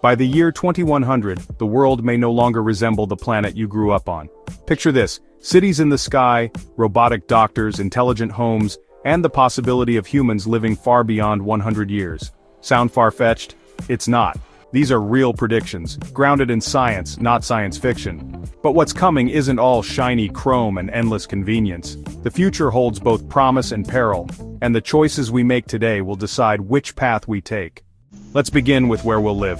By the year 2100, the world may no longer resemble the planet you grew up on. Picture this: cities in the sky, robotic doctors, intelligent homes, and the possibility of humans living far beyond 100 years. Sound far-fetched? It's not. These are real predictions, grounded in science, not science fiction. But what's coming isn't all shiny chrome and endless convenience. The future holds both promise and peril, and the choices we make today will decide which path we take. Let's begin with where we'll live.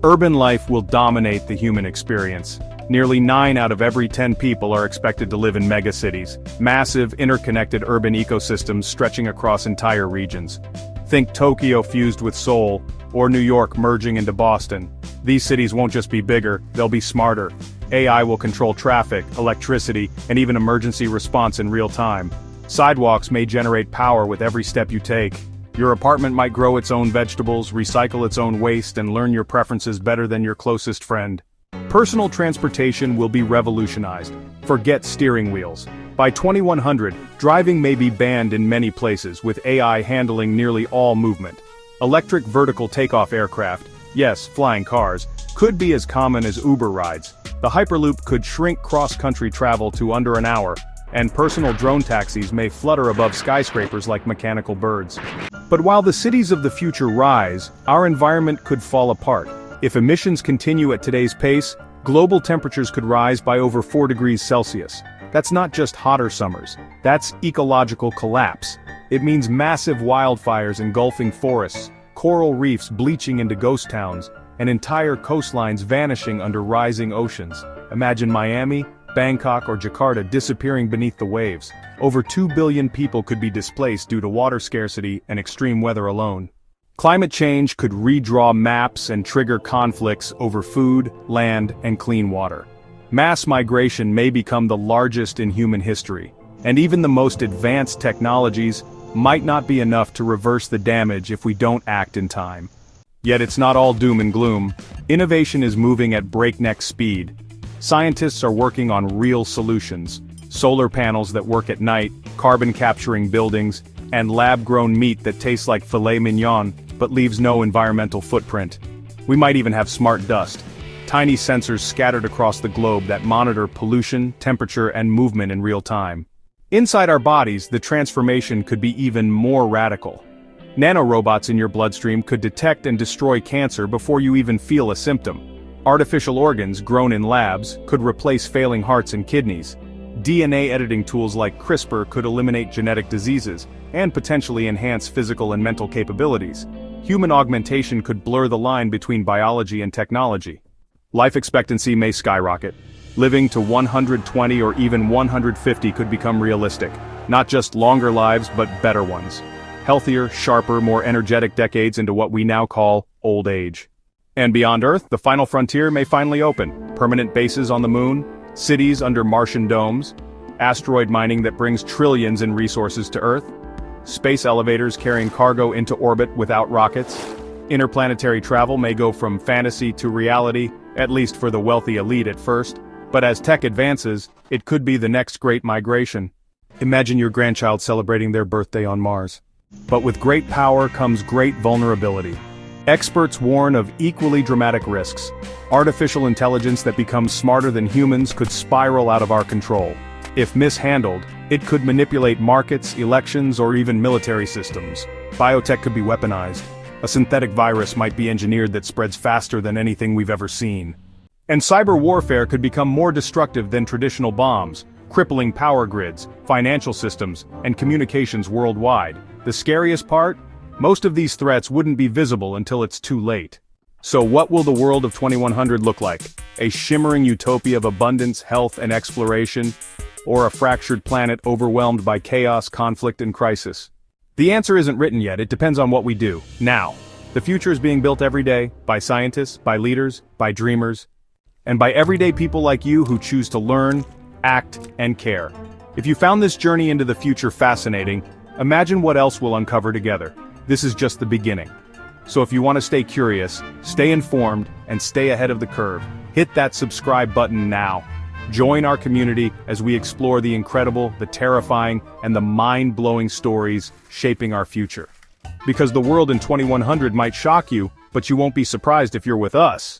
Urban life will dominate the human experience. Nearly 9 out of every 10 people are expected to live in megacities, massive interconnected urban ecosystems stretching across entire regions. Think Tokyo fused with Seoul, or New York merging into Boston. These cities won't just be bigger, they'll be smarter. AI will control traffic, electricity, and even emergency response in real time. Sidewalks may generate power with every step you take. Your apartment might grow its own vegetables, recycle its own waste, and learn your preferences better than your closest friend. Personal transportation will be revolutionized. Forget steering wheels. By 2100, driving may be banned in many places, with AI handling nearly all movement. Electric vertical takeoff aircraft, yes, flying cars, could be as common as Uber rides. The Hyperloop could shrink cross-country travel to under an hour, and personal drone taxis may flutter above skyscrapers like mechanical birds. But while the cities of the future rise, our environment could fall apart. If emissions continue at today's pace, global temperatures could rise by over 4 degrees Celsius. That's not just hotter summers, that's ecological collapse. It means massive wildfires engulfing forests, coral reefs bleaching into ghost towns, and entire coastlines vanishing under rising oceans. Imagine Miami, Bangkok, or Jakarta disappearing beneath the waves. Over 2 billion people could be displaced due to water scarcity and extreme weather alone. Climate change could redraw maps and trigger conflicts over food, land, and clean water. Mass migration may become the largest in human history, and even the most advanced technologies might not be enough to reverse the damage if we don't act in time. Yet it's not all doom and gloom. Innovation is moving at breakneck speed. Scientists are working on real solutions: solar panels that work at night, carbon-capturing buildings, and lab-grown meat that tastes like filet mignon but leaves no environmental footprint. We might even have smart dust, tiny sensors scattered across the globe that monitor pollution, temperature, and movement in real time. Inside our bodies, the transformation could be even more radical. Nanorobots in your bloodstream could detect and destroy cancer before you even feel a symptom. Artificial organs grown in labs could replace failing hearts and kidneys. DNA editing tools like CRISPR could eliminate genetic diseases and potentially enhance physical and mental capabilities. Human augmentation could blur the line between biology and technology. Life expectancy may skyrocket. Living to 120 or even 150 could become realistic. Not just longer lives, but better ones. Healthier, sharper, more energetic decades into what we now call old age. And beyond Earth, the final frontier may finally open. Permanent bases on the moon, cities under Martian domes, asteroid mining that brings trillions in resources to Earth, space elevators carrying cargo into orbit without rockets. Interplanetary travel may go from fantasy to reality, at least for the wealthy elite at first. But as tech advances, it could be the next great migration. Imagine your grandchild celebrating their birthday on Mars. But with great power comes great vulnerability. Experts warn of equally dramatic risks. Artificial intelligence that becomes smarter than humans could spiral out of our control. If mishandled, it could manipulate markets, elections, or even military systems. Biotech could be weaponized. A synthetic virus might be engineered that spreads faster than anything we've ever seen. And cyber warfare could become more destructive than traditional bombs, crippling power grids, financial systems, and communications worldwide. The scariest part? Most of these threats wouldn't be visible until it's too late. So what will the world of 2100 look like? A shimmering utopia of abundance, health, and exploration? Or a fractured planet overwhelmed by chaos, conflict, and crisis? The answer isn't written yet, it depends on what we do, now. The future is being built every day, by scientists, by leaders, by dreamers, and by everyday people like you who choose to learn, act, and care. If you found this journey into the future fascinating, imagine what else we'll uncover together. This is just the beginning. So if you want to stay curious, stay informed, and stay ahead of the curve, hit that subscribe button now. Join our community as we explore the incredible, the terrifying, and the mind-blowing stories shaping our future. Because the world in 2100 might shock you, but you won't be surprised if you're with us.